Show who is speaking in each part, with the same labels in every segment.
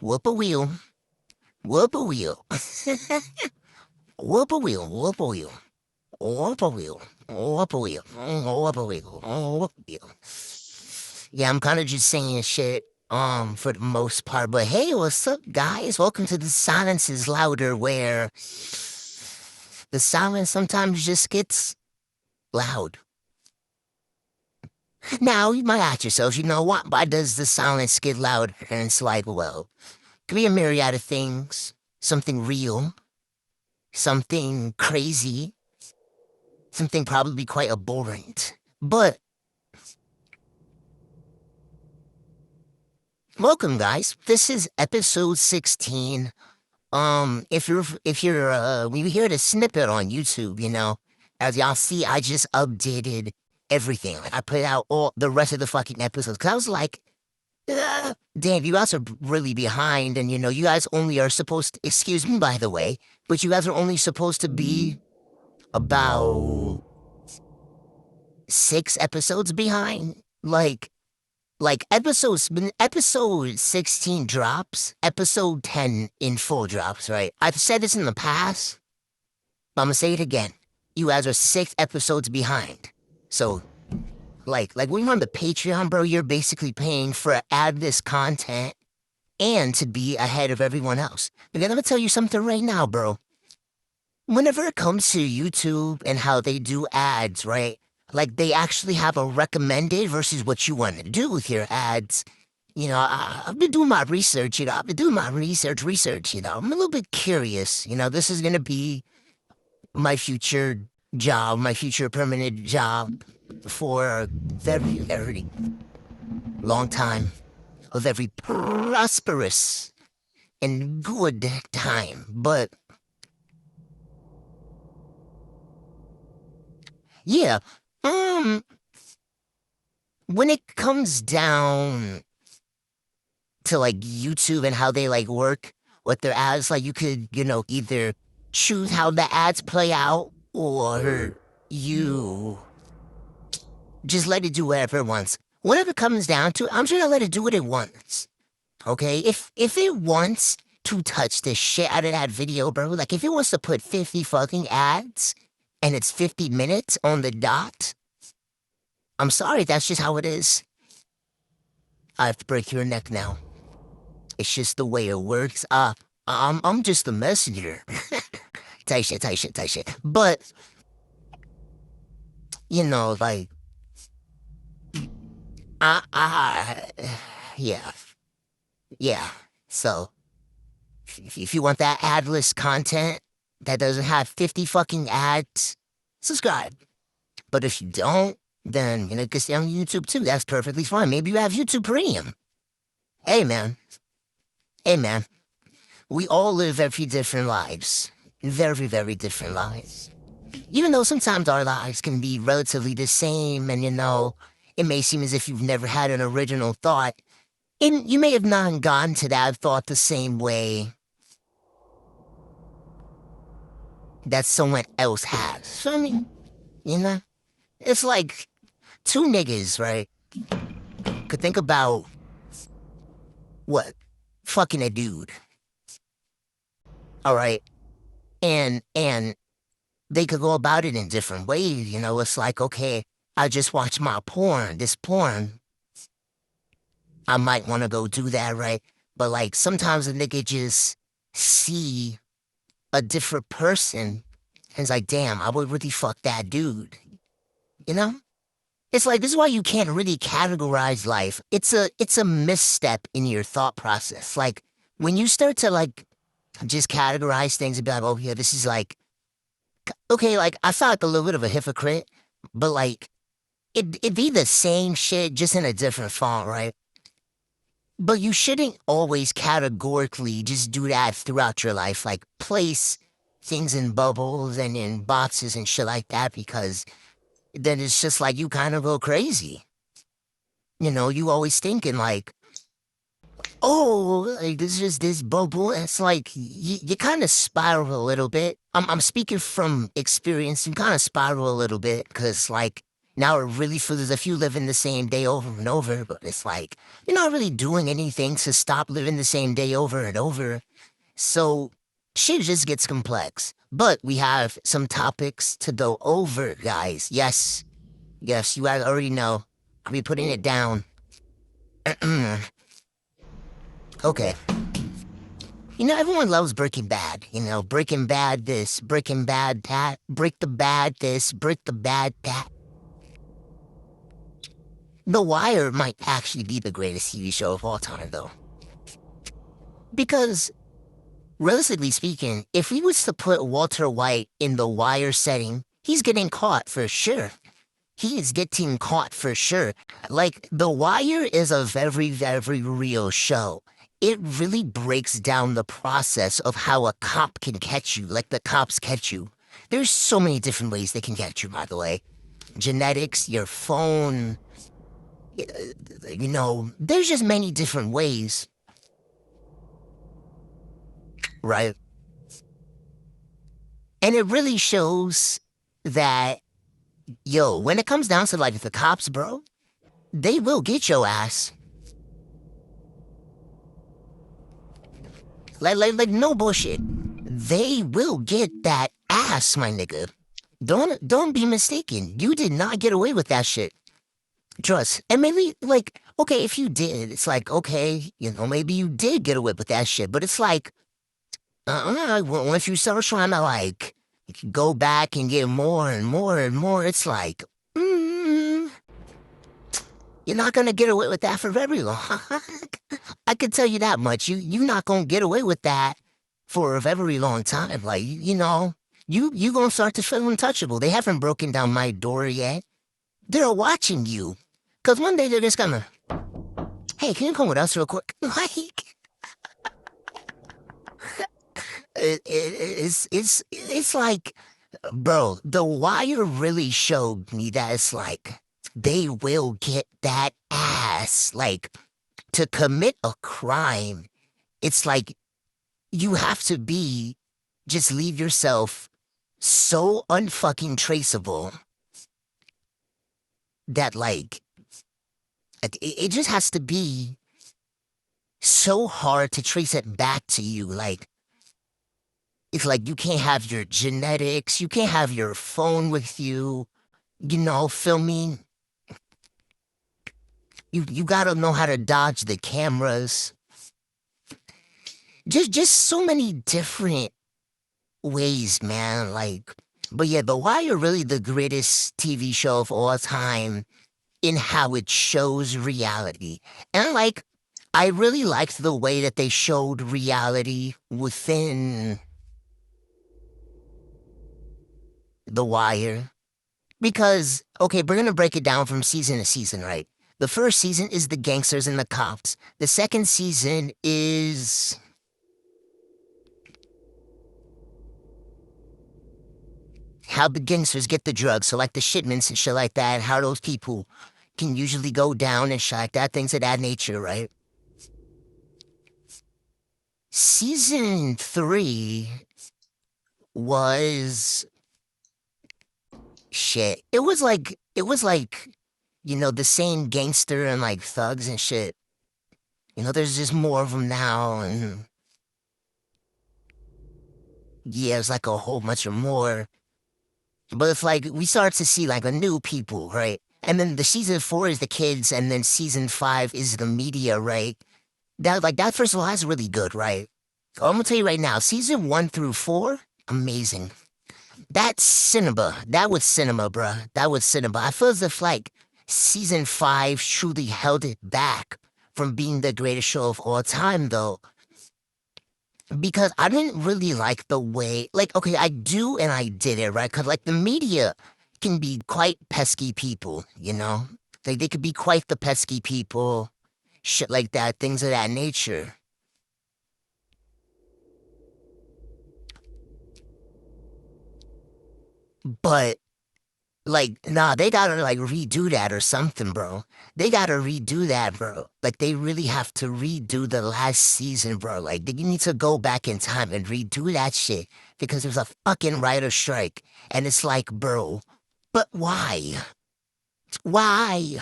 Speaker 1: Whoop a wheel, whoop a wheel, whoop a wheel, whoop a wheel, whoop a wheel, whoop a wheel, whoop a wheel, whoop a wheel. Yeah, I'm kind of just saying shit, for the most part. But hey, what's up, guys? Welcome to the Silence is Louder, where the silence sometimes just gets loud. Now, you might ask yourselves, why does the silence get loud? And it's like, well, could be a myriad of things. Something real, something crazy, something probably quite abhorrent. But welcome, guys. This is episode 16. If you're we hear the snippet on YouTube, as y'all see, I just updated everything. Like, I put out all the rest of the fucking episodes because I was like, damn, you guys are really behind, and you guys only are supposed to, excuse me, by the way, but you guys are only supposed to be about 6 episodes behind. Like when episode 16 drops, episode 10 in full drops, right? I've said this in the past, but I'm gonna say it again. You guys are 6 episodes behind. So, like when you're on the Patreon, bro, you're basically paying for add this content and to be ahead of everyone else. And then I'm gonna tell you something right now, bro. Whenever it comes to YouTube and how they do ads, right? Like they actually have a recommended versus what you want to do with your ads. I've been doing my research, I've been doing my research, I'm a little bit curious. This is going to be my future job, my future permanent job for a very, very long time, a very prosperous and good time. But yeah, when it comes down to like YouTube and how they like work with their ads, like you could, either choose how the ads play out or you just let it do whatever it wants. Whatever it comes down to, I'm just gonna let it do what it wants. Okay? If it wants to touch the shit out of that video, bro, like if it wants to put 50 fucking ads and it's 50 minutes on the dot, I'm sorry, that's just how it is. I have to break your neck now. It's just the way it works. I'm just the messenger. Tight shit, tight shit, tight shit. But, like, I, yeah, yeah. So, if you want that adless content that doesn't have 50 fucking ads, subscribe. But if you don't, then, you can stay on YouTube too. That's perfectly fine. Maybe you have YouTube Premium. Hey, man. Hey, man. We all live very different lives. Very, very different lives. Even though sometimes our lives can be relatively the same and, it may seem as if you've never had an original thought, and you may have not gone to that thought the same way that someone else has. So, I mean, it's like two niggas, right, could think about, what, fucking a dude. All right? And they could go about it in different ways, It's like, okay, I just watched my porn, this porn. I might want to go do that, right? But, like, sometimes a nigga just see a different person and it's like, damn, I would really fuck that dude. You know? It's like, this is why you can't really categorize life. It's a misstep in your thought process. Like, when you start to, like, just categorize things and be like, oh, yeah, this is like, okay, like, I felt like a little bit of a hypocrite, but, like, it'd be the same shit, just in a different font, right? But you shouldn't always categorically just do that throughout your life, like, place things in bubbles and in boxes and shit like that, because then it's just like you kind of go crazy. You always thinking like, oh, like this is this bubble. It's like you kind of spiral a little bit. I'm speaking from experience. You kind of spiral a little bit because like Now it really feels as if you live in the same day over and over, but it's like you're not really doing anything to stop living the same day over and over. So shit just gets complex. But we have some topics to go over, guys. Yes, yes, you guys already know. I'll be putting it down. Okay. Everyone loves Breaking Bad. Breaking Bad this, Breaking Bad that, break the bad this, break the bad that. The Wire might actually be the greatest TV show of all time, though. Because, realistically speaking, if we was to put Walter White in the Wire setting, he's getting caught for sure. He is getting caught for sure. Like, The Wire is a very, very real show. It really breaks down the process of how a cop can catch you, like the cops catch you. There's so many different ways they can catch you, by the way. Genetics, your phone, there's just many different ways, right? And it really shows that, when it comes down to like the cops, bro, they will get your ass. Like no bullshit. They will get that ass, my nigga. Don't be mistaken. You did not get away with that shit. Trust. And maybe, like, okay, if you did, it's like, okay, maybe you did get away with that shit. But it's like, once you start trying to, like, go back and get more and more and more, it's like, you're not gonna get away with that for very long. I can tell you that much. You're not gonna get away with that for a very long time. Like, you gonna start to feel untouchable. They haven't broken down my door yet. They're watching you. Cause one day they're just gonna, hey, can you come with us real quick? Like, it's like, bro, The Wire really showed me that it's like, they will get that ass. Like, to commit a crime, it's like, you have to just leave yourself so unfucking traceable that, like, it just has to be so hard to trace it back to you. Like, it's like you can't have your genetics, you can't have your phone with you, filming. You gotta know how to dodge the cameras. Just so many different ways, man. Like, but yeah, The Wire really the greatest TV show of all time in how it shows reality. And like, I really liked the way that they showed reality within The Wire. Because, okay, we're gonna break it down from season to season, right? The first season is the gangsters and the cops. The second season is how the gangsters get the drugs, so like the shipments and shit like that, how those people can usually go down and shit like that, things of that nature, right? Season 3 was shit. It was like, the same gangster and like thugs and shit. There's just more of them now, and yeah, it's like a whole bunch of more. But it's like we start to see like a new people, right? And then the season 4 is the kids, and then season 5 is the media, right? That first of all, that's really good, right? I'm gonna tell you right now, season 1 through 4, amazing. That's cinema. That was cinema, bruh. That was cinema. I feel as if like season 5 truly held it back from being the greatest show of all time, though. Because I didn't really like the way, like, okay, I do and I did it, right? Because, like, the media can be quite pesky people, They could be quite the pesky people, shit like that, things of that nature. But, like, nah, they gotta, like, redo that or something, bro. They gotta redo that, bro. Like, they really have to redo the last season, bro. Like, they need to go back in time and redo that shit because there's a fucking writer strike. And it's like, bro, but why? Why?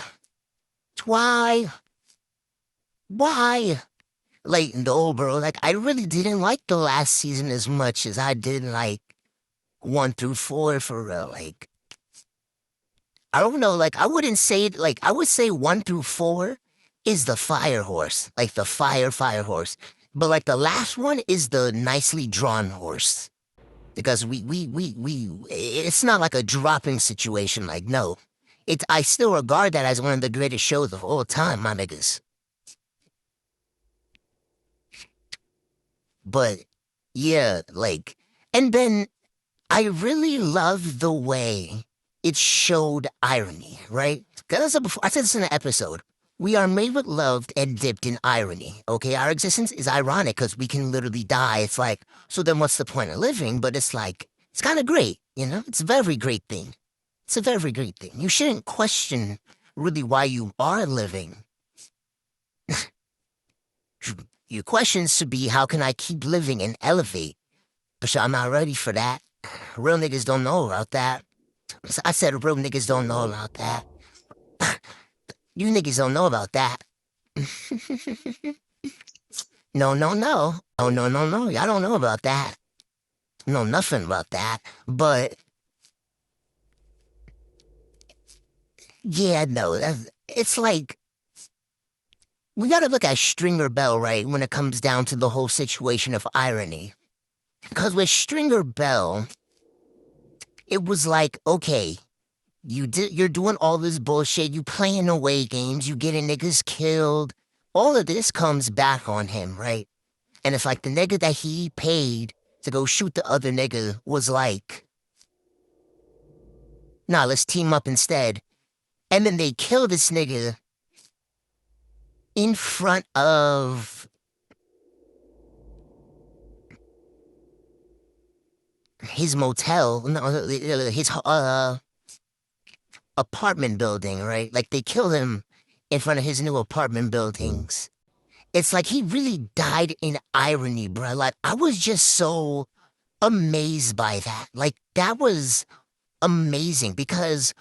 Speaker 1: Why? Why? Like, no, bro. Like, I really didn't like the last season as much as I did like 1 through 4 for real. Like, I don't know. Like, I wouldn't say it. Like, I would say 1 through 4 is the fire horse, like the fire horse. But like the last one is the nicely drawn horse because it's not like a dropping situation. Like, no, I still regard that as one of the greatest shows of all time, my niggas. But yeah, like, and then I really love the way it showed irony, right? Because I said this in an episode. We are made with love and dipped in irony. Okay, our existence is ironic because we can literally die. It's like, so then what's the point of living? But it's like, it's kind of great, you know? It's a very great thing. It's a very great thing. You shouldn't question really why you are living. Your questions should be, how can I keep living and elevate? But I'm not ready for that. Real niggas don't know about that. I said real niggas don't know about that. You niggas don't know about that. No, no, no. Oh, no, no, no. Y'all don't know about that. Know nothing about that. But, yeah, no. It's like, we gotta look at Stringer Bell, right, when it comes down to the whole situation of irony. Because with Stringer Bell, it was like, okay, you're doing all this bullshit, you playing away games, you getting niggas killed. All of this comes back on him, right? And it's like the nigga that he paid to go shoot the other nigga was like, nah, let's team up instead. And then they kill this nigga in front of his motel, no, his apartment building, right? Like they killed him in front of his new apartment buildings. It's like he really died in irony, bro. Like I was just so amazed by that. Like that was amazing because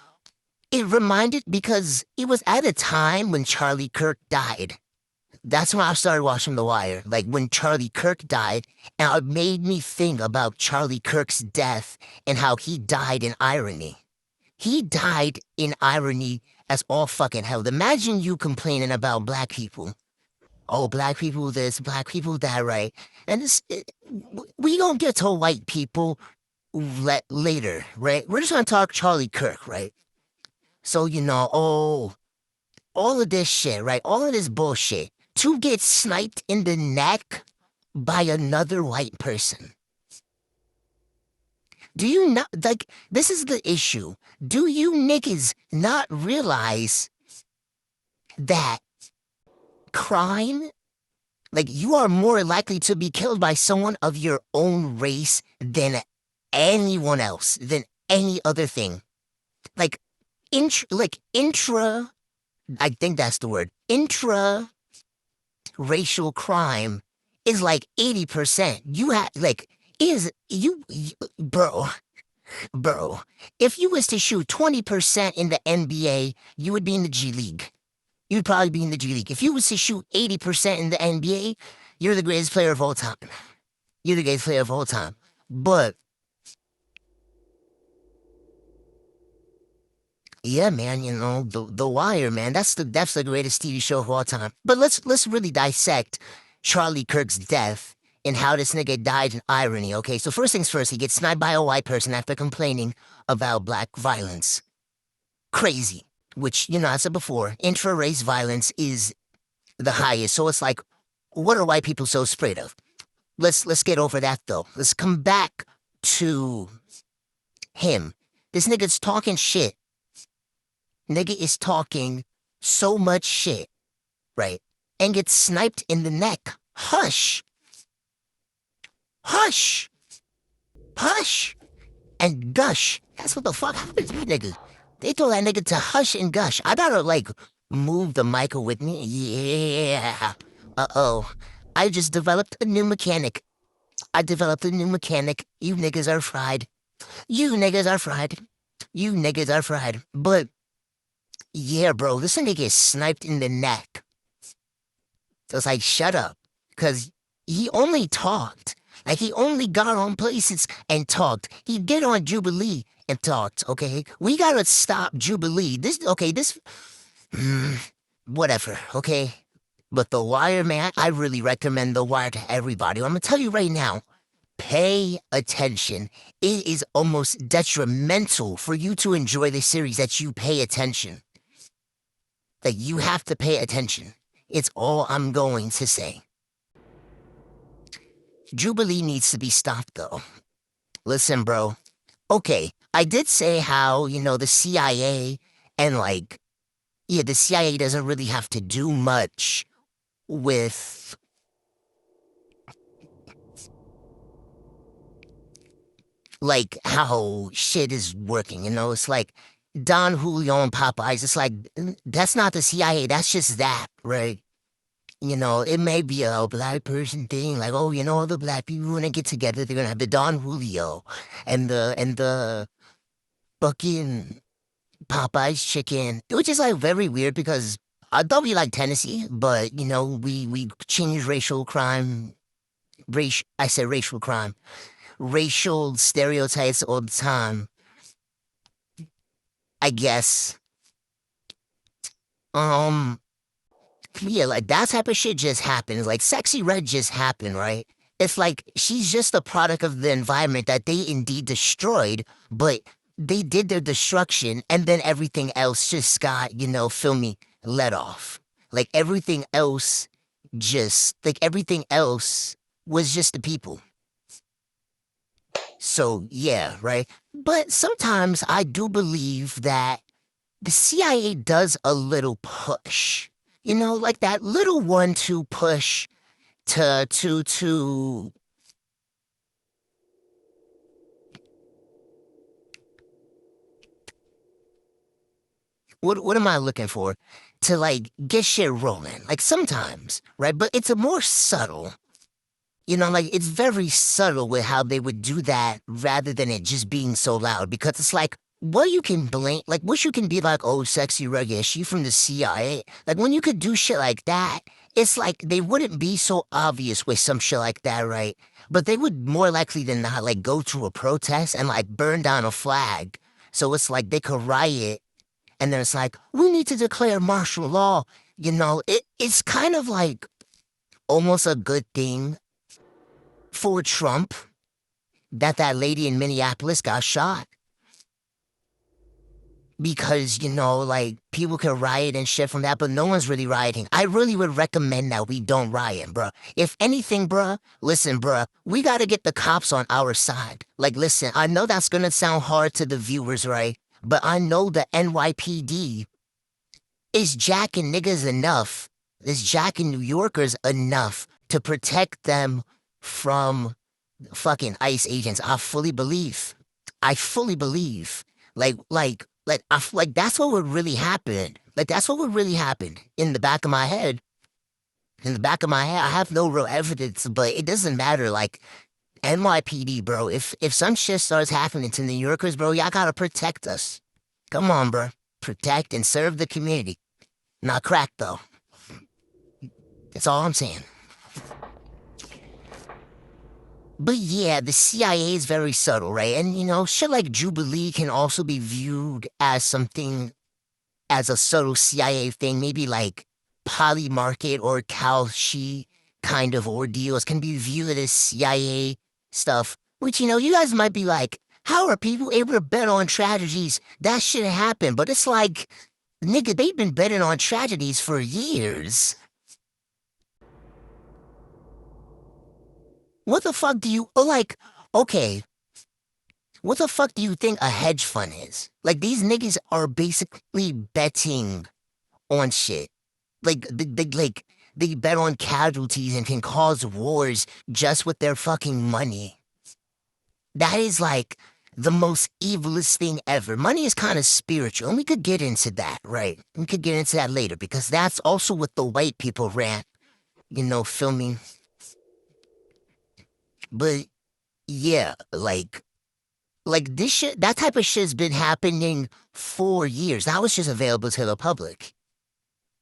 Speaker 1: it was at a time when Charlie Kirk died. That's when I started watching The Wire. Like when Charlie Kirk died, and it made me think about Charlie Kirk's death and how he died in irony. He died in irony as all fucking hell. Imagine you complaining about black people. Oh, black people this, black people that, right? And we don't get to white people later, right? We're just gonna talk Charlie Kirk, right? So, all of this shit, right? All of this bullshit to get sniped in the neck by another white person. Do you not, like, this is the issue. Do you niggas not realize that crime, like, you are more likely to be killed by someone of your own race than anyone else, than any other thing? Like, intra, I think that's the word, intra racial crime is like 80%. You have, like, bro, bro, if you was to shoot 20% in the NBA, you would be in the G League. You'd probably be in the G League. If you was to shoot 80% in the NBA, you're the greatest player of all time. You're the greatest player of all time. But yeah, man, the Wire, man, that's the greatest TV show of all time. But let's really dissect Charlie Kirk's death and how this nigga died in irony. Okay, so first things first, he gets sniped by a white person after complaining about black violence. Crazy. Which, I said before, intra-race violence is the highest. So it's like, what are white people so afraid of? Let's get over that though. Let's come back to him. This nigga's talking shit. Nigga is talking so much shit, right? And gets sniped in the neck. Hush! Hush! Hush! And gush. That's what the fuck happened to me, nigga. They told that nigga to hush and gush. I gotta, like, move the mic with me. Yeah. Uh-oh. I just developed a new mechanic. I developed a new mechanic. You niggas are fried. You niggas are fried. You niggas are fried. But Yeah, bro, this nigga gets sniped in the neck. So it's like, shut up. Because he only talked. Like, he only got on places and talked. He get on Jubilee and talked, okay? We gotta stop Jubilee. Whatever, okay? But The Wire, man, I really recommend The Wire to everybody. I'm gonna tell you right now, pay attention. It is almost detrimental for you to enjoy the series that you pay attention. Like, you have to pay attention. It's all I'm going to say. Jubilee needs to be stopped, though. Listen, bro. Okay, I did say how, the CIA and, like, yeah, the CIA doesn't really have to do much with, like, how shit is working, It's like Don Julio and Popeyes. It's like, that's not the CIA. That's just that, right? It may be a black person thing, like, oh, all the black people when they get together, they're gonna have the Don Julio and the fucking Popeye's chicken, which is like very weird because I thought we like Tennessee, but we changed racial crime, I said racial crime, racial stereotypes all the time. I guess. Um, Yeah, like that type of shit just happens. Like Sexy Red just happened, right? It's like she's just a product of the environment that they indeed destroyed, but they did their destruction and then everything else just got, feel me, let off. Like everything else was just the people. So yeah, right? But sometimes I do believe that the CIA does a little push. Like that little 1-2 push to what am I looking for? To like get shit rolling. Like sometimes, right? But it's a more subtle. Like it's very subtle with how they would do that rather than it just being so loud because it's like, what you can blame, like, what you can be like, oh, Sexy Red, is she from the CIA? Like, when you could do shit like that, it's like they wouldn't be so obvious with some shit like that, right? But they would more likely than not, like, go to a protest and, like, burn down a flag. So it's like they could riot, and then it's like, we need to declare martial law. It's kind of like almost a good thing for Trump that lady in Minneapolis got shot. Because, like, people can riot and shit from that, but no one's really rioting. I really would recommend that we don't riot, bruh. If anything, bruh, listen, bruh, we gotta get the cops on our side. Like, listen, I know that's gonna sound hard to the viewers, right? But I know the NYPD is jacking niggas enough, is jacking New Yorkers enough to protect them from fucking ICE agents. I fully believe. I fully believe. Like that's what would really happen. Like that's what would really happen in the back of my head. In the back of my head, I have no real evidence, but it doesn't matter. Like NYPD, bro. If some shit starts happening to New Yorkers, bro, y'all gotta protect us. Come on, bro. Protect and serve the community. Not crack though. That's all I'm saying. But yeah, the CIA is very subtle, right? And shit like Jubilee can also be viewed as something, as a subtle CIA thing, maybe like Poly Market or Kalshi kind of ordeals can be viewed as CIA stuff, which, you guys might be like, how are people able to bet on tragedies? That shouldn't happen. But it's like, nigga, they've been betting on tragedies for years. What the fuck do you, like, okay, what the fuck do you think a hedge fund is? Like, these niggas are basically betting on shit. They bet on casualties and can cause wars just with their fucking money. That is like the most evilest thing ever. Money is kind of spiritual, and we could get into that, right? We could get into that later because that's also what the white people ran, filming. But yeah, like this shit, that type of shit's been happening 4 years. That was just available to the public.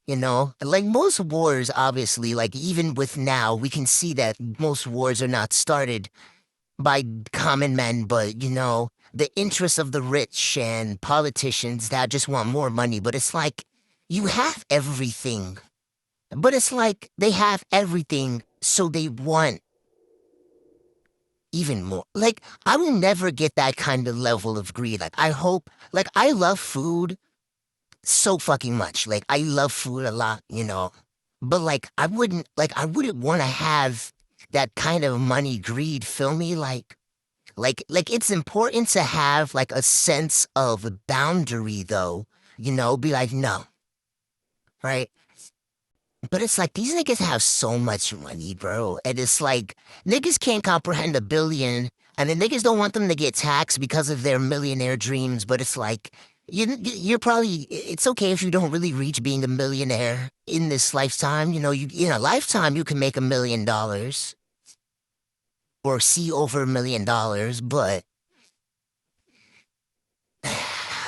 Speaker 1: You know, like most wars, obviously, like even with now, we can see that most wars are not started by common men, but the interests of the rich and politicians that just want more money. But it's like you have everything, but it's like they have everything, so they want even more. Like, I will never get that kind of level of greed. Like, I hope, like, I love food so fucking much. Like, I love food a lot. But like, I wouldn't want to have that kind of money greed, feel me? Like it's important to have like a sense of boundary though, be like, no, right? But it's like these niggas have so much money, bro. And it's like niggas can't comprehend 1 billion, and the niggas don't want them to get taxed because of their millionaire dreams. But it's like you're probably it's okay if you don't really reach being a millionaire in this lifetime. You in a lifetime you can make $1 million or see over $1 million, but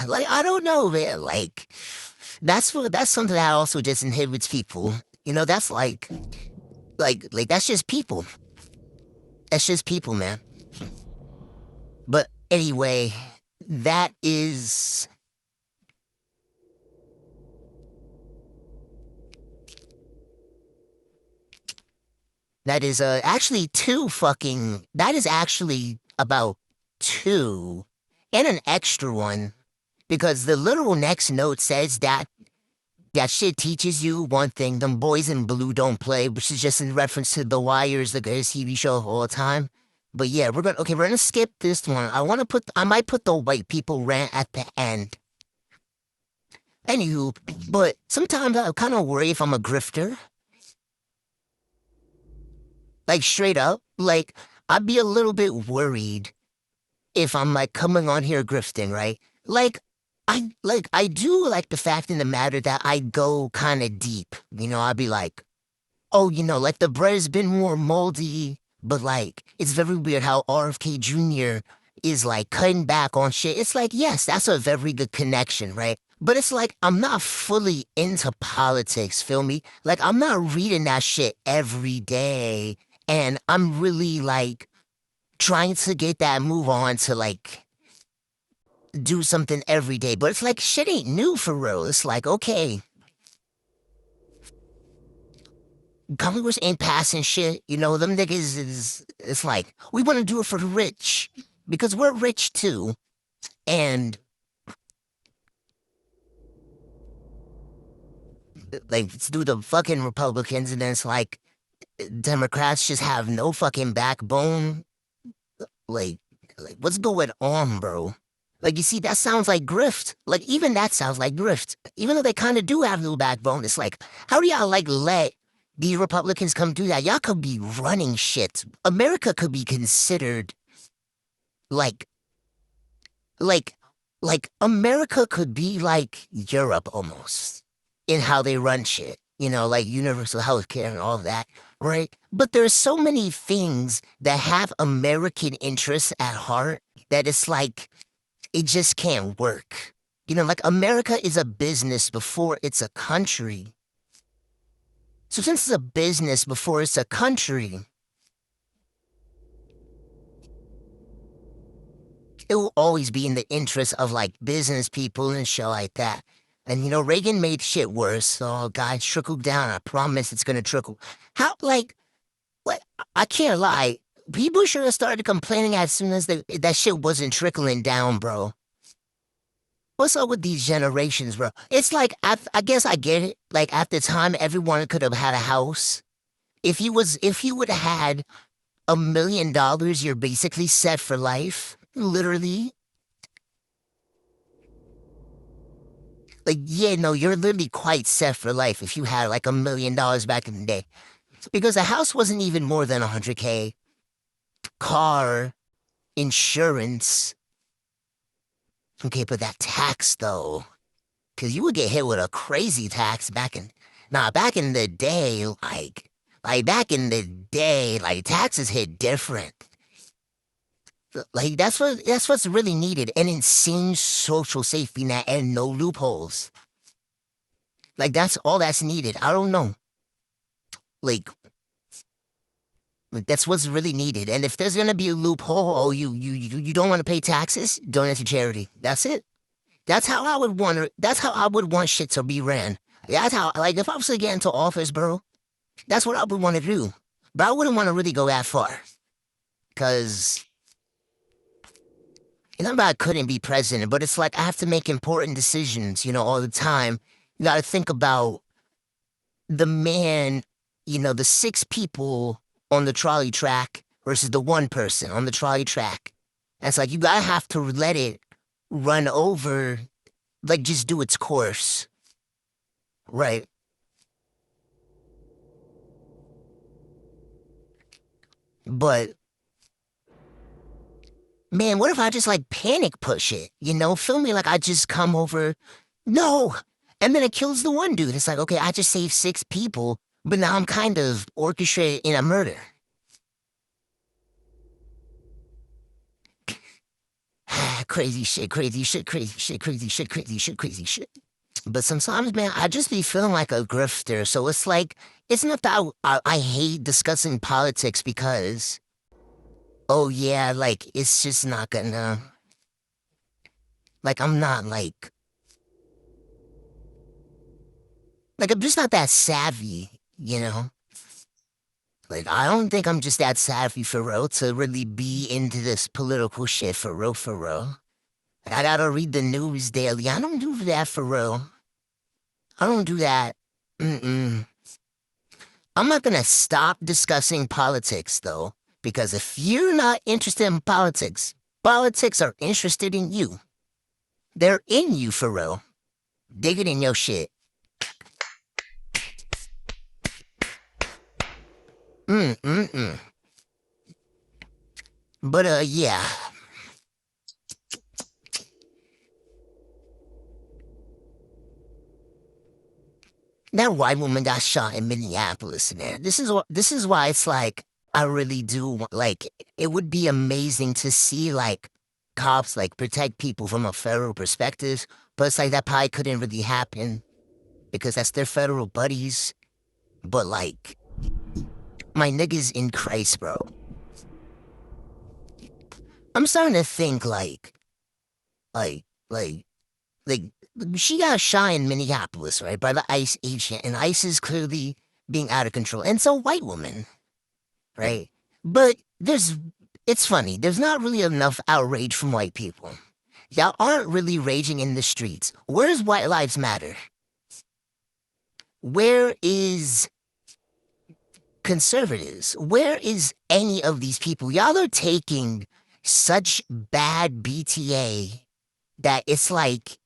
Speaker 1: like I don't know, man. Like that's something that also just inhibits people. That's like that's just people. That's just people, man. But anyway, that is actually that is actually about two and an extra one because the literal next note says that shit teaches you one thing, them boys in blue don't play, which is just in reference to The Wires, the greatest TV show of all time. But yeah, we're gonna skip this one. I might put the white people rant at the end. Anywho, but sometimes I kind of worry if I'm a grifter. Like straight up, like I'd be a little bit worried if I'm like coming on here grifting, right? Like I do like the fact in the matter that I go kind of deep. I'd be like, oh, like the bread has been more moldy, but like it's very weird how RFK Jr. is like cutting back on shit. It's like, yes, that's a very good connection, right? But it's like I'm not fully into politics, feel me? Like I'm not reading that shit every day. And I'm really like trying to get that move on to like do something every day. But it's like shit ain't new for real. It's like, okay, Congress ain't passing shit. Them niggas it's like, we want to do it for the rich because we're rich too. And like, let's do the fucking Republicans. And then it's like, Democrats just have no fucking backbone. Like, what's going on, bro? Like, you see, that sounds like grift. Like, even that sounds like grift. Even though they kind of do have no backbone, it's like, how do y'all, like, let these Republicans come do that? Y'all could be running shit. America could be considered, like, like, America could be like Europe almost in how they run shit. Like universal health care and all that, right? But there's so many things that have American interests at heart that it's like, it just can't work. Like America is a business before it's a country. So since it's a business before it's a country, it will always be in the interest of like business people and shit like that. And Reagan made shit worse. So guys, trickle down. I promise it's gonna trickle. How like what? I can't lie. People should have started complaining as soon as that shit wasn't trickling down, bro. What's up with these generations, bro? It's like I guess I get it. Like at the time, everyone could have had a house. If you would have had $1 million, you're basically set for life. Literally. Like, yeah, no, you're literally quite set for life if you had like $1 million back in the day. Because a house wasn't even more than 100K. Car, insurance. Okay, but that tax though. Cause you would get hit with a crazy tax back in the day, like back in the day, like taxes hit different. Like that's what's really needed. An insane social safety net and no loopholes. Like that's all that's needed. I don't know. Like that's what's really needed. And if there's gonna be a loophole, oh, you don't want to pay taxes, donate to charity. That's it. That's how I would want. That's how I would want shit to be ran. That's how. Like if I was to get into office, bro, that's what I would want to do. But I wouldn't want to really go that far, cause it's not that I couldn't be president, but it's like I have to make important decisions, all the time. You got to think about the man, the six people on the trolley track versus the one person on the trolley track. And it's like you gotta have to let it run over, like just do its course, right? But man, what if I just like panic push it? Feel me like I just come over, no, and then it kills the one dude. It's like okay, I just saved six people, but now I'm kind of orchestrated in a murder. Crazy shit, crazy shit, crazy shit, crazy shit, crazy shit, crazy shit. But sometimes, man, I just be feeling like a grifter. So it's like, it's not that I hate discussing politics because, oh yeah, like, it's just not gonna, like, I'm not like, I'm just not that savvy. Like, I don't think I'm just that savvy for real to really be into this political shit for real, for real. I gotta read the news daily. I don't do that for real. I don't do that. Mm-mm. I'm not gonna stop discussing politics though, because if you're not interested in politics, politics are interested in you. They're in you for real. Dig it in your shit. Mm-mm-mm. But yeah. That white woman got shot in Minneapolis, man. This is why it's like I really do like it would be amazing to see like cops like protect people from a federal perspective, but it's like that probably couldn't really happen because that's their federal buddies. But like my niggas in Christ, bro. I'm starting to think like like like she got shot in Minneapolis, right, by the ICE agent, and ICE is clearly being out of control. And it's a white woman, right? But it's funny, there's not really enough outrage from white people. Y'all aren't really raging in the streets. Where's White Lives Matter? Where is conservatives? Where is any of these people? Y'all are taking such bad BTA that it's like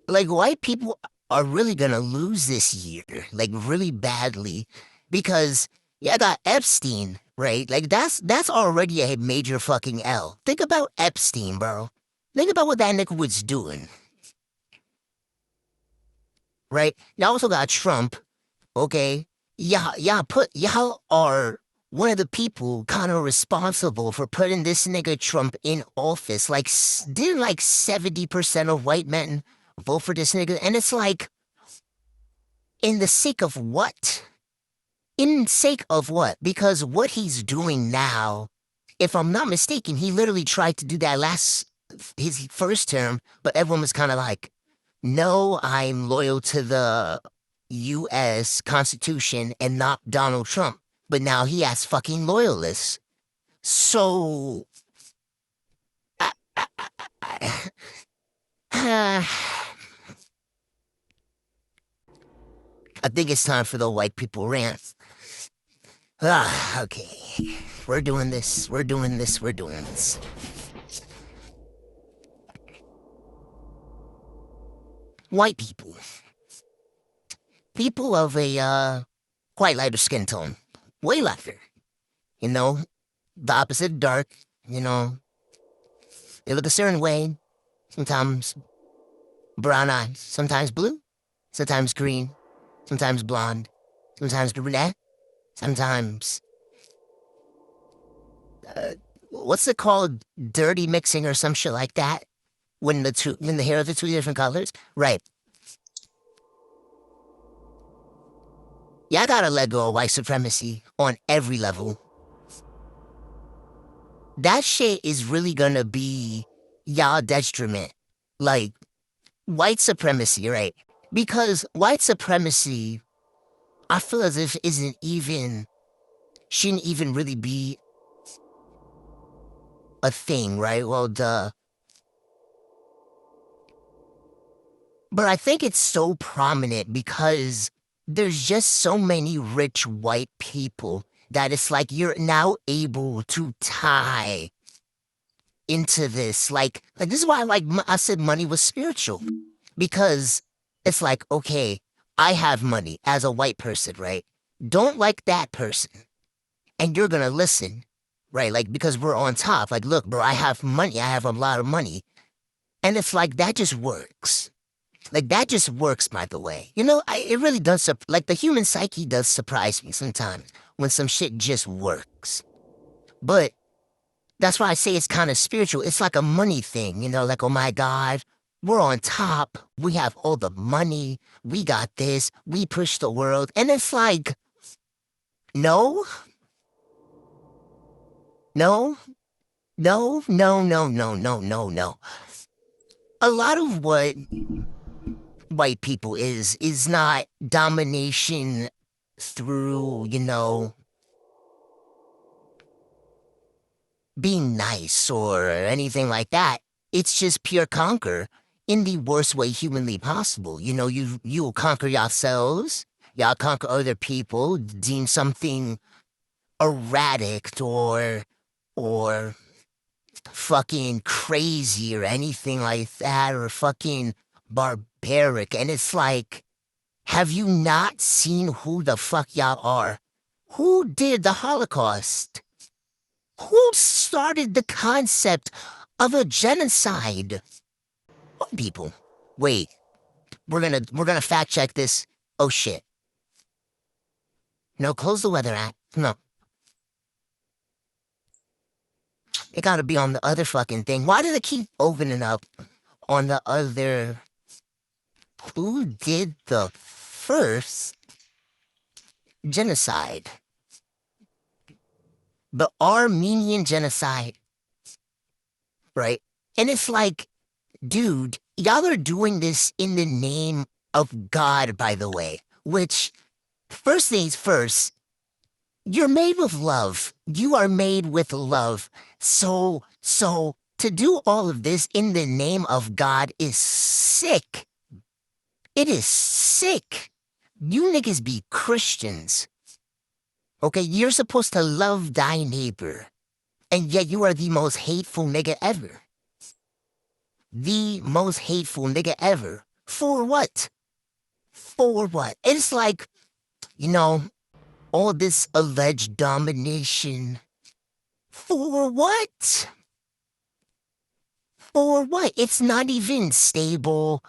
Speaker 1: white people are really gonna lose this year, like really badly, because yeah, I got Epstein, right? Like that's already a major fucking L. Think about Epstein, bro. Think about what that nigga was doing, right? You also got Trump, okay? Y'all are one of the people kind of responsible for putting this nigga Trump in office. Like, didn't like 70% of white men vote for this nigga? And it's like, in the sake of what? In sake of what? Because what he's doing now, if I'm not mistaken, he literally tried to do that his first term, but everyone was kind of like, no, I'm loyal to the U.S. Constitution and not Donald Trump. But now he has fucking loyalists. So, I, I think it's time for the white people rant. Okay. We're doing this. We're doing this. We're doing this. White people. People of a quite lighter skin tone. Way lighter. You know, the opposite of dark. You know, they look a certain way. Sometimes brown eyes, sometimes blue, sometimes green, sometimes blonde, sometimes brunette, sometimes what's it called? Dirty mixing or some shit like that. When the hair are the two different colors, right? Yeah, I gotta let go of white supremacy on every level. That shit is really gonna be y'all detriment. Like white supremacy, right? Because white supremacy, I feel as if isn't even shouldn't even really be a thing, right? Well, duh. But I think it's so prominent because there's just so many rich white people that it's like you're now able to tie into this. Like this is why I said money was spiritual because it's like, okay, I have money as a white person, right? Don't like that person. And you're going to listen, right? Like, because we're on top. Like, look, bro, I have money. I have a lot of money. And it's like, that just works. Like that just works, by the way. It really does. Like the human psyche does surprise me sometimes when some shit just works. But that's why I say it's kind of spiritual. It's like a money thing, like, oh my God, we're on top. We have all the money. We got this. We push the world. And it's like, no, no, no, no, no, no, no, no, no. A lot of what white people is not domination through, being nice or anything like that. It's just pure conquer in the worst way humanly possible. You'll conquer yourselves, y'all conquer other people, deem something erratic or fucking crazy or anything like that or fucking barbaric. And it's like, have you not seen who the fuck y'all are? Who did the Holocaust? Who started the concept of a genocide? What people? Wait, we're gonna fact check this. Oh shit. No, close the weather app. No. It gotta be on the other fucking thing. Why do they keep opening up on the other? Who did the first genocide? The Armenian genocide, right? And it's like, dude, y'all are doing this in the name of God, by the way, which, first things first, you're made with love. You are made with love. So, to do all of this in the name of God is sick. It is sick. You niggas be Christians. Okay, you're supposed to love thy neighbor, and yet you are the most hateful nigga ever. The most hateful nigga ever. For what? For what? It's like, you know, all this alleged domination. For what? For what? It's not even stable,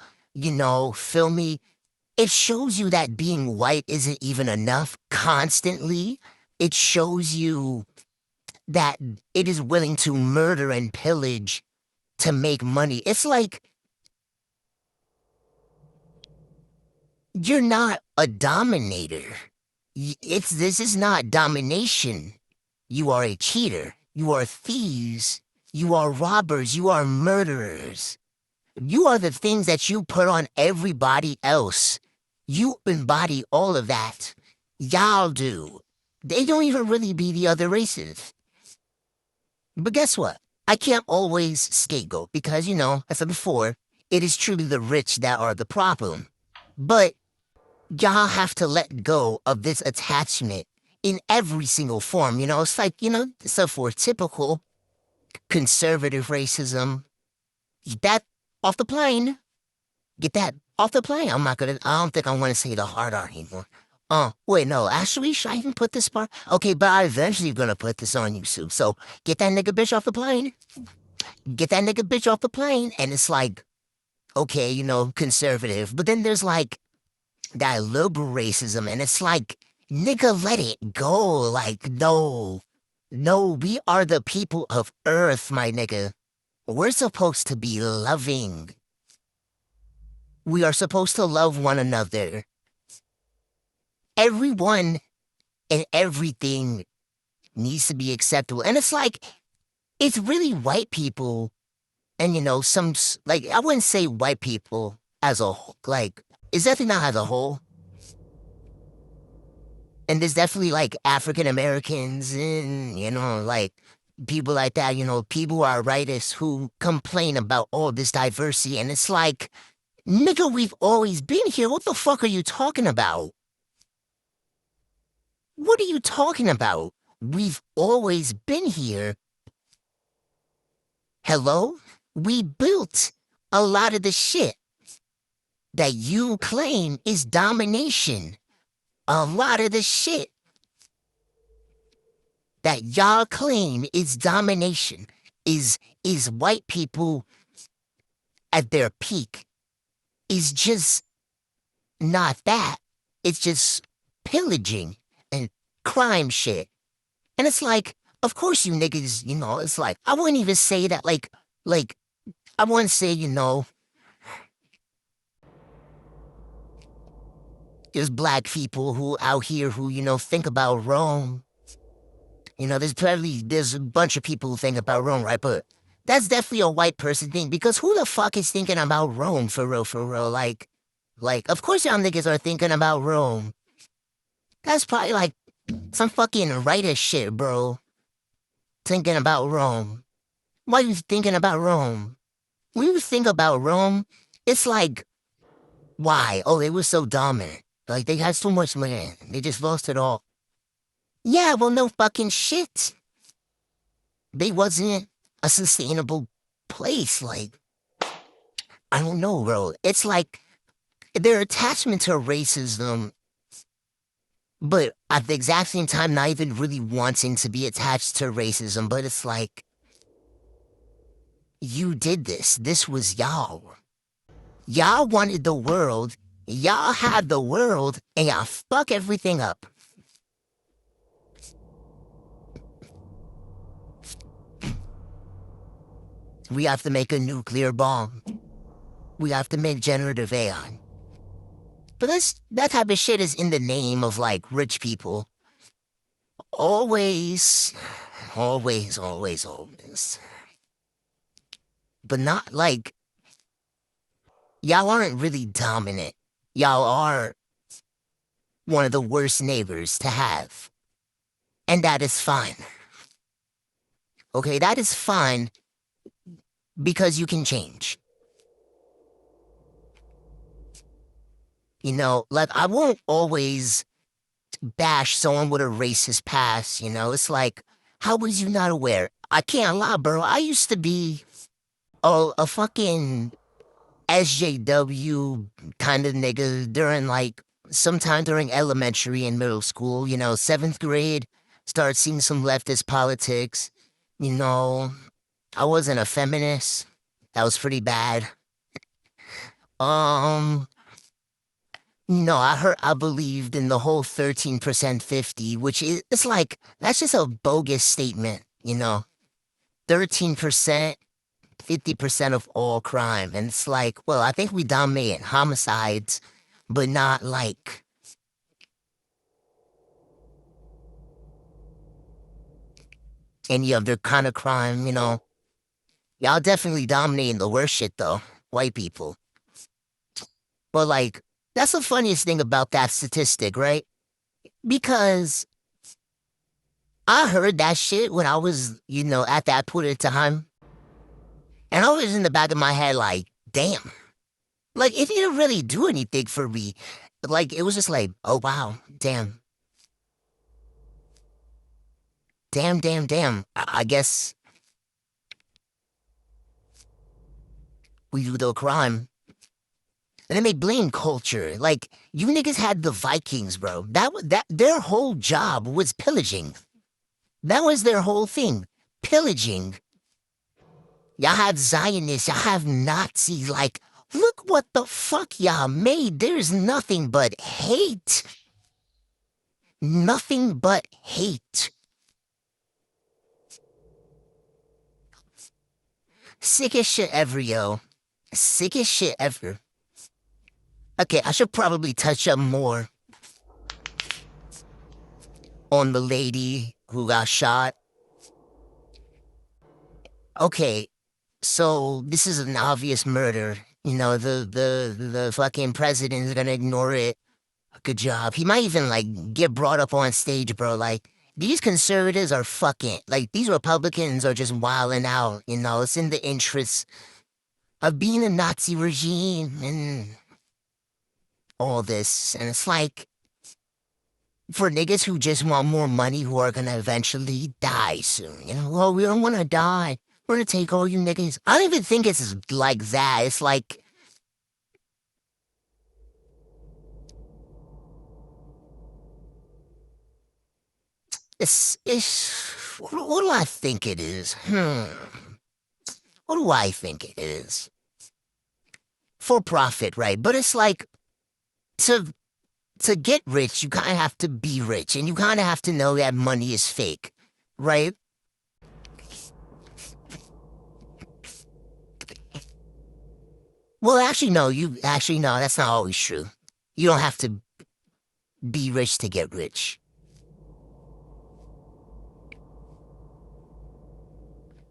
Speaker 1: feel me? It shows you that being white isn't even enough constantly. It shows you that it is willing to murder and pillage to make money. It's like you're not a dominator. This is not domination. You are a cheater. You are thieves. You are robbers. You are murderers. You are the things that you put on everybody else. You embody all of that. Y'all do. They don't even really be the other races. But guess what? I can't always scapegoat because, I said before, it is truly the rich that are the problem. But y'all have to let go of this attachment in every single form. It's like, so for typical conservative racism, get that off the plane. Get that off the plane. I don't think I want to say the hard R anymore. Wait, no, actually, should I even put this part? Okay, but I eventually gonna put this on you, Sue. So get that nigga bitch off the plane. Get that nigga bitch off the plane. And it's like, okay, conservative. But then there's like that liberal racism, and it's like, nigga, let it go. Like, no. No, we are the people of Earth, my nigga. We're supposed to be loving. We are supposed to love one another. Everyone and everything needs to be acceptable. And it's like, it's really white people and, like, I wouldn't say white people as a whole. Like, it's definitely not as a whole. And there's definitely like African Americans and, like people like that, people who are rightists who complain about all this diversity. And it's like, nigga, we've always been here. What the fuck are you talking about? What are you talking about? We've always been here. Hello? We built a lot of the shit that you claim is domination. A lot of the shit that y'all claim is domination is white people at their peak. Is just not that. It's just pillaging and crime shit. And it's like, of course you niggas, it's like, I wouldn't even say that like, I wouldn't say, there's black people who out here who, think about Rome. There's a bunch of people who think about Rome, right? But that's definitely a white person thing because who the fuck is thinking about Rome for real, for real? Like, of course y'all niggas are thinking about Rome. That's probably like some fucking writer shit, bro. Thinking about Rome. Why are you thinking about Rome? When you think about Rome, it's like, why? Oh, they were so dominant. Like, they had so much land. They just lost it all. Yeah, well, no fucking shit. They wasn't a sustainable place. Like, I don't know, bro. It's like their attachment to racism, but at the exact same time, not even really wanting to be attached to racism. But it's like, you did this. This was y'all. Y'all wanted the world. Y'all had the world, and y'all fuck everything up. We have to make a nuclear bomb. We have to make generative AI. But that type of shit is in the name of like rich people. Always, always, always, always. But not like, y'all aren't really dominant. Y'all are one of the worst neighbors to have. And that is fine. Okay, that is fine because you can change. Like I won't always bash someone with a racist past, It's like, how was you not aware? I can't lie, bro. I used to be a fucking SJW kind of nigga during like sometime during elementary and middle school, seventh grade, started seeing some leftist politics. You know, I wasn't a feminist. That was pretty bad. Um, no, I believed in the whole 13% 50, which is, it's like, that's just a bogus statement, 13%, 50% of all crime. And it's like, well, I think we dominate homicides, but not like any other kind of crime, Y'all definitely dominating the worst shit, though. White people. But, like, that's the funniest thing about that statistic, right? Because I heard that shit when I was, at that point in time. And I was in the back of my head like, damn. Like, it didn't really do anything for me. Like, it was just like, oh, wow, damn. Damn, damn, damn. I guess we do the crime. And then they blame culture. Like, you niggas had the Vikings, bro. That their whole job was pillaging. That was their whole thing. Pillaging. Y'all have Zionists, y'all have Nazis, like, look what the fuck y'all made. There's nothing but hate. Nothing but hate. Sickest shit ever, yo. Sickest shit ever. Okay, I should probably touch up more on the lady who got shot. Okay, so this is an obvious murder. You know, the fucking president is gonna ignore it. Good job. He might even like get brought up on stage, bro. Like these conservatives are fucking like these Republicans are just wilding out. You know, it's in the interests of being a Nazi regime and all this. And it's like for niggas who just want more money who are gonna eventually die soon. You know, oh, we don't wanna die. We're gonna take all you niggas. I don't even think it's like that. It's like it's what do I think it is? What do I think it is? For profit, right? But it's like to to get rich, you kind of have to be rich, and you kind of have to know that money is fake, right? Well, actually, no. You actually no. That's not always true. You don't have to be rich to get rich.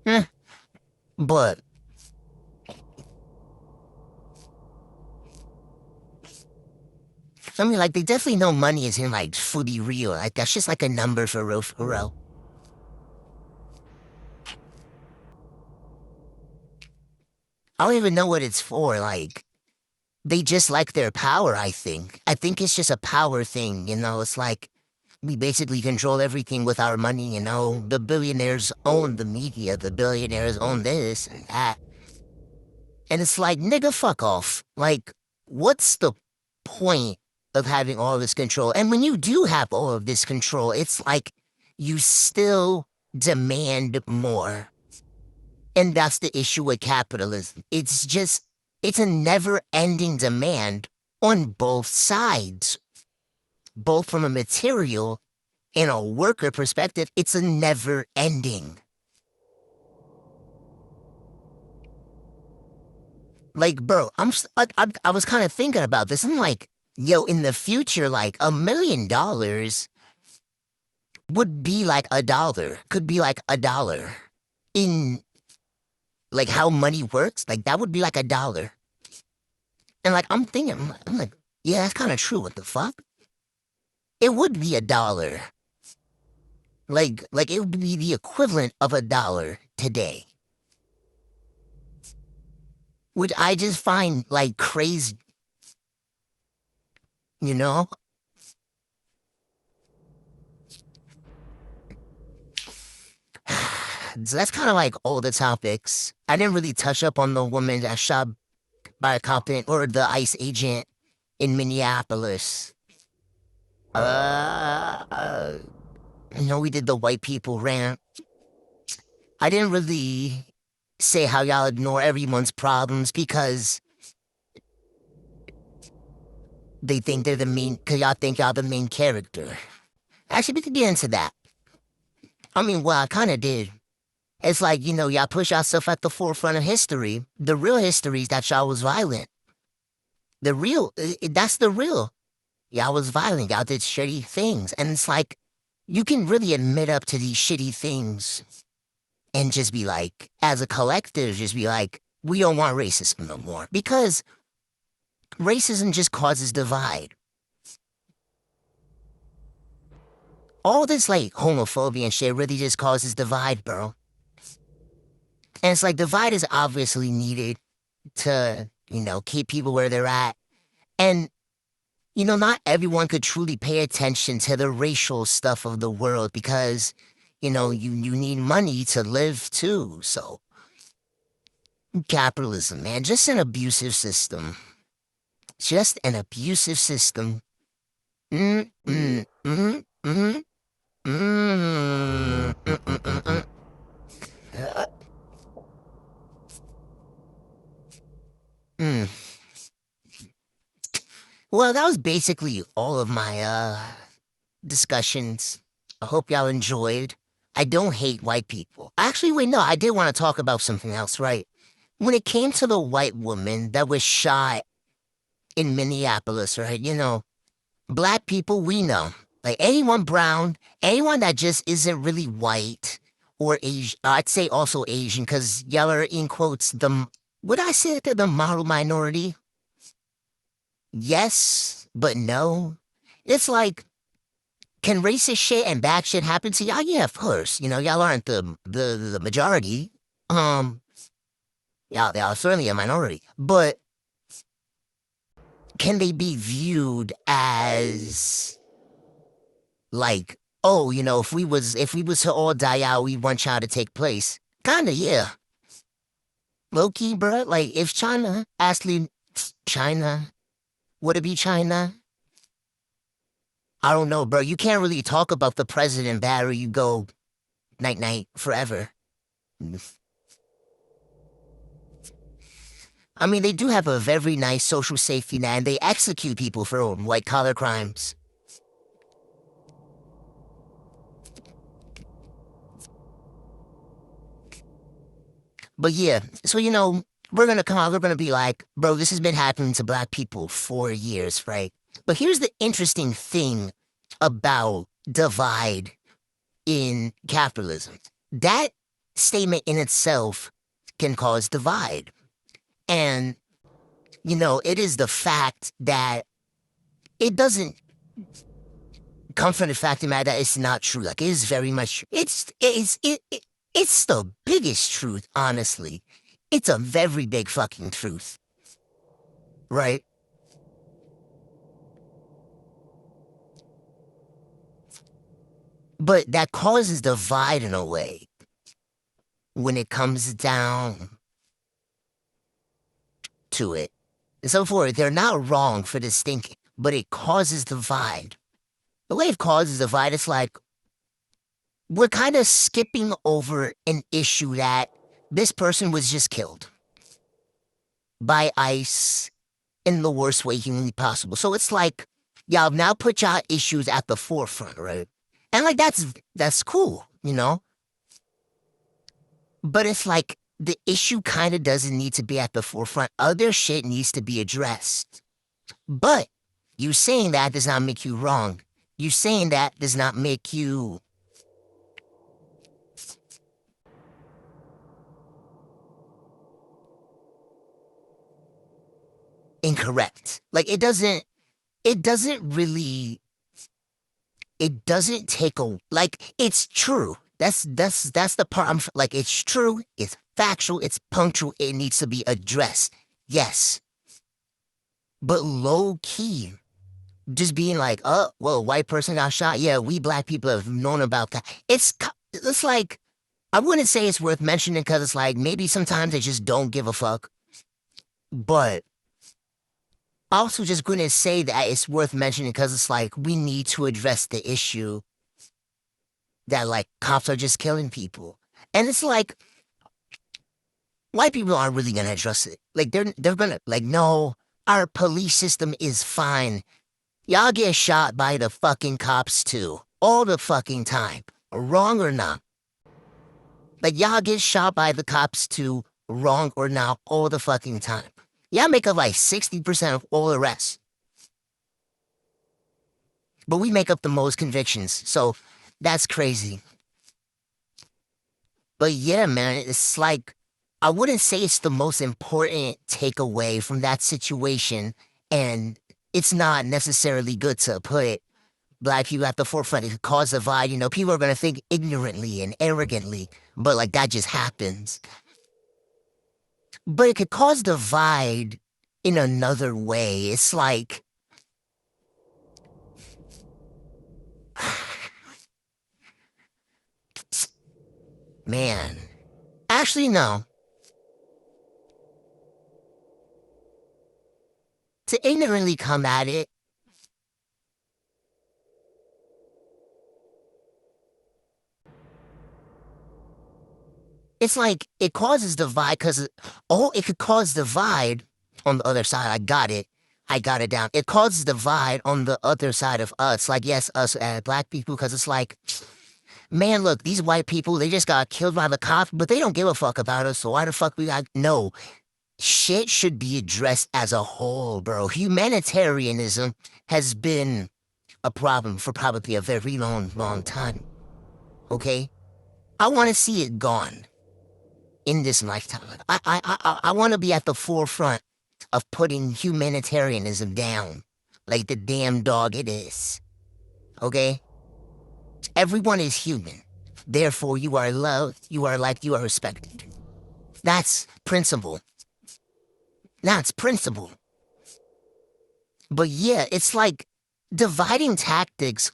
Speaker 1: Eh, but I mean, like, they definitely know money isn't like fully real. Like, that's just like a number for real, for real. I don't even know what it's for. Like, they just like their power, I think. I think it's just a power thing, you know? It's like we basically control everything with our money, you know? The billionaires own the media, the billionaires own this and that. And it's like, nigga, fuck off. Like, what's the point of having all this control? And when you do have all of this control, it's like you still demand more. And that's the issue with capitalism. It's just, it's a never ending demand on both sides, both from a material and a worker perspective. It's a never ending. Like, bro, I was kind of thinking about this. I'm like, yo, in the future, like $1 million would be like a dollar, could be like a dollar in like how money works. Like that would be like a dollar. And like I'm thinking, I'm like, yeah, that's kind of true. What the fuck? It would be a dollar. Like it would be the equivalent of a dollar today, which I just find like crazy. You know? So that's kind of like all the topics. I didn't really touch up on the woman that shot by a cop or the ICE agent in Minneapolis. You know, we did the white people rant. I didn't really say how y'all ignore everyone's problems because they think they're the main, because y'all think y'all the main character. Actually, we could get into that. I mean, well, I kind of did. It's like, you know, y'all push yourself at the forefront of history. The real history is that y'all was violent. The real, that's the real. Y'all was violent. Y'all did shitty things. And it's like, you can really admit up to these shitty things and just be like, as a collective, just be like, we don't want racism no more. Because racism just causes divide. All this, like, homophobia and shit really just causes divide, bro. And it's like, divide is obviously needed to, you know, keep people where they're at. And you know, not everyone could truly pay attention to the racial stuff of the world because, you know, you need money to live too. So, capitalism, man, just an abusive system. Just an abusive system. Mm, mm, mm, mm, mm, mm, mm, mm, mm. Uh, mm. Well, that was basically all of my discussions. I hope y'all enjoyed. I don't hate white people. Actually, wait, no, I did want to talk about something else, right? when it came to the white woman that was shot in Minneapolis, right? Black people, we know. Like anyone brown, anyone that just isn't really white or Asian, I'd say also Asian, because y'all are in quotes, would I say that the model minority? Yes, but no. It's like, can racist shit and bad shit happen to y'all? Yeah, of course. Y'all aren't the majority. Um, y'all are certainly a minority. But can they be viewed as like, oh, if we was to all die out, we want China to take place? Kinda, yeah. Low key, bruh. Like, if China, actually, China, would it be China? I don't know, bro. You can't really talk about the president bad or you go night night forever. I mean, they do have a very nice social safety net and they execute people for white collar crimes. But yeah, so we're gonna come out, we're gonna be like, bro, this has been happening to black people for years, right? But here's the interesting thing about divide in capitalism. That statement in itself can cause divide. And, it is the fact that it doesn't come from the fact of the matter that it's not true. Like, it is very much, it's the biggest truth, honestly. It's a very big fucking truth, right? But that causes divide in a way when it comes down to it. And so forth, they're not wrong for this thinking, but it causes divide. The way it causes divide, it's like we're kind of skipping over an issue that this person was just killed by ICE in the worst way humanly possible. So it's like y'all now put y'all issues at the forefront, right? And like that's cool. But it's like the issue kind of doesn't need to be at the forefront. Other shit needs to be addressed. But you saying that does not make you wrong. You saying that does not make you incorrect. Like it doesn't take a, like, it's true. That's the part like, it's true, it's factual, it's punctual, it needs to be addressed. Yes. But low key, just being like, oh, well, a white person got shot. Yeah, we black people have known about that. It's like, I wouldn't say it's worth mentioning because it's like maybe sometimes they just don't give a fuck. But also just gonna say that it's worth mentioning because it's like we need to address the issue that like cops are just killing people. And it's like white people aren't really gonna address it. Like they're gonna like, no, our police system is fine. Y'all get shot by the fucking cops too. All the fucking time. Wrong or not. Like y'all get shot by the cops too, wrong or not, all the fucking time. Y'all make up like 60% of all arrests. But we make up the most convictions, so that's crazy. But yeah, man, it's like, I wouldn't say it's the most important takeaway from that situation, and it's not necessarily good to put black people at the forefront. It could cause a divide. People are going to think ignorantly and arrogantly, but like that just happens. But it could cause divide in another way. It's like, man, actually, no. To ignorantly come at it, it's like it causes divide because, oh, it could cause divide on the other side. I got it. I got it down. It causes divide on the other side of us. Like, yes, us as black people, because it's like Man, look, these white people, they just got killed by the cops, but they don't give a fuck about us, so why the fuck we got... No. Shit should be addressed as a whole, bro. Humanitarianism has been a problem for probably a very long, long time. Okay? I want to see it gone in this lifetime. I want to be at the forefront of putting humanitarianism down like the damn dog it is. Okay? Everyone is human. Therefore, you are loved, you are liked, you are respected. That's principle. That's principle. But yeah, it's like dividing tactics.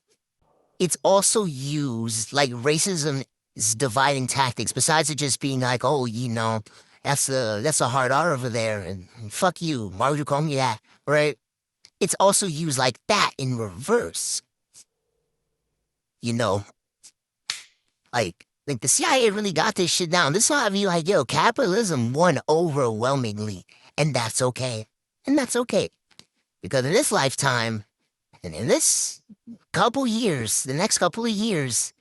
Speaker 1: It's also used like racism is dividing tactics. Besides it just being like, oh, that's a hard R over there, and fuck you. Why would you call me that? Right? It's also used like that in reverse. You know, like the CIA really got this shit down. This ought to be like, yo, capitalism won overwhelmingly, and that's okay. And that's okay. Because in this lifetime, and in this couple years, the next couple of years,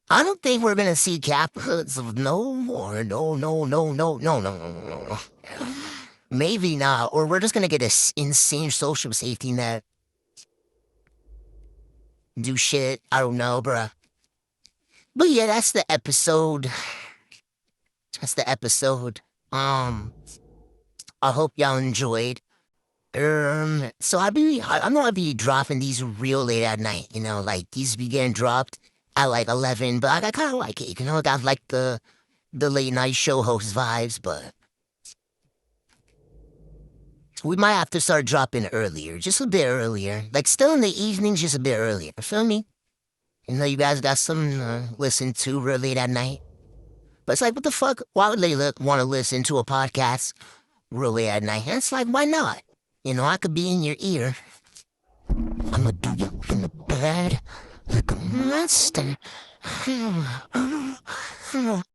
Speaker 1: I don't think we're gonna see capitalism no more. No, no, no, no, no, no, no, no, no. Maybe not. Or we're just gonna get an insane social safety net. Do shit. I don't know, bruh. But yeah, that's the episode. That's the episode. I hope y'all enjoyed. So I'm gonna be dropping these real late at night, like these be getting dropped at like 11, but I kinda like it, got like the late night show host vibes, but we might have to start dropping earlier, just a bit earlier. Like still in the evenings, just a bit earlier. Feel me? You guys got something to listen to real late at night. But it's like, what the fuck? Why would they want to listen to a podcast real late at night? And it's like, why not? I could be in your ear. I'ma do you in the bed like a monster.